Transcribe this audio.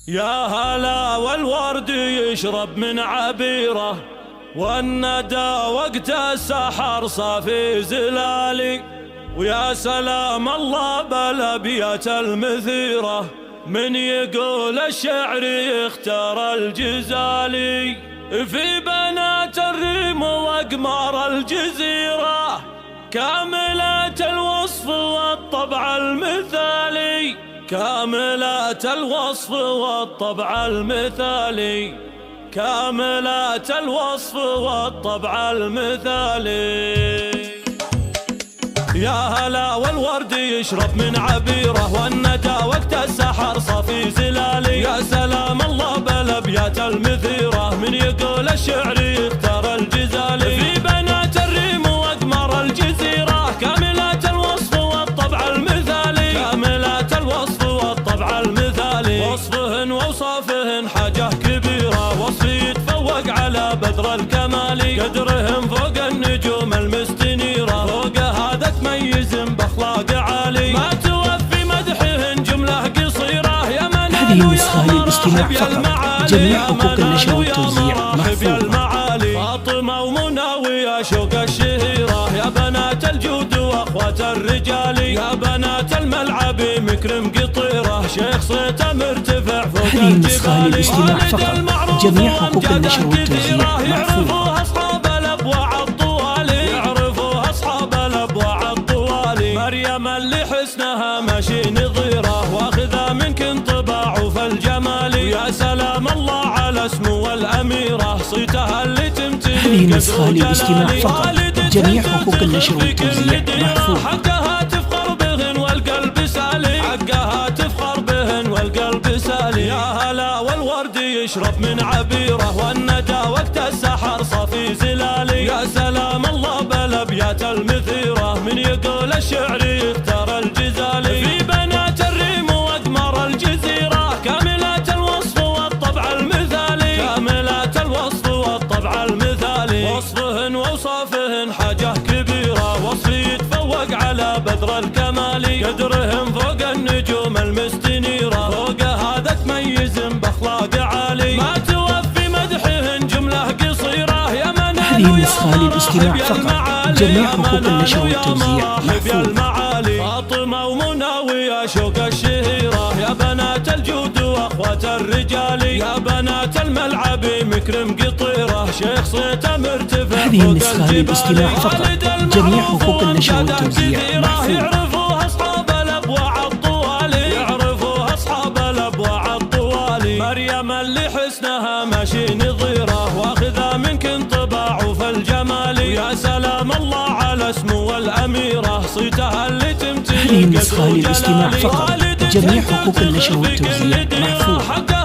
يا هلا والورد يشرب من عبيره، والندى وقت السحر صافي زلالي. ويا سلام الله بالابيات المثيره، من يقول الشعر يختار الجزالي. في بنات الريم واقمار الجزيره، كاملات الوصف والطبع المثالي، كاملات الوصف والطبع المثالي، كاملات الوصف والطبع المثالي. يا هلا والورد يشرب من عبيره، والندى وقت السحر صافي زلالي. يا سلام الله بالابيات المثيره، من يقول الشعر يختار الجزالي. في بنات الريم واقمار الجزيره، كاملات الوصف والطبع المثالي، كاملات الوصف والطبع المثالي. وصفهن واوصافهن حاجه كبيره، وصف يتفوق على بدر الكمال. قدرهم فوق النجوم المستنيره، فوق هذا تميز باخلاق عالي. ما توفي مدحهن جمله قصيره، يا من هذه النسخة للاستماع فقط، جميع حقوق النشر والتوزيع محفوظة. فاطمة ومناوية شوق الشهيرة، يا بنات الجود واخوات الرجال. يا بنات الملعب مكرم قطيرة، شيخ صيته مرتفع فوق الجبال. هذه النسخة للاستماع فقط، جميع حقوق النشر والتوزيع محفوظة. يعرفوها أصحاب الأبواع الطوالي، يعرفوها أصحاب الأبواع الطوالي. مريم اللي حسنها ماشي نظيرة، واخذة منك انطباع في الجمال. يا سلام الله على اسمه والأميرة، صيتها اللي تمتلك. هذه النسخة للاستماع فقط، جميع حقوق النشر والتوزيع محفوظة. حقها تفخر بهن والقلب سالي، حقها تفخر بهن والقلب سالي. يا هلا والورد يشرب من عبيره، والندى وقت السحر صافي زلالي. يا سلام الله بالابيات المثيره، من يقول الشعر يختار الجزالي. في بنات الريم واقمار الجزيره، كاملات الوصف والطبع المثالي، كاملات الوصف والطبع المثالي. وصفهن واوصافهن حاجه كبيره، وصف يتفوق على بدر الكمال. قدرهم فوق النجوم المستنيره، فوق هذا تميز باخلاق عالي. ما توفي مدحهن جمله قصيره، يا من هذه النسخة للاستماع فقط، جميع حقوق النشر والتوزيع محفوظة. فاطمة ومناوية شوق الشهيرة، يا بنات الجود واخوات الرجال. يا بنات الملعب مكرم قطيرة، شيخ صيته مرتفع. هذه النسخة للاستماع فقط، جميع حقوق النشر والتوزيع محفوظة. يعرفوها أصحاب الأبواع الطوالي، يعرفوها أصحاب الأبواع الطوالي. مريم اللي حسنها ماشي نظيرة، واخذة منك انطباع في الجمال. يا سلام الله على اسمه والأميرة، صيتها اللي تمتلك. هذه النسخة للاستماع فقط، جميع حقوق النشر والتوزيع محفوظة.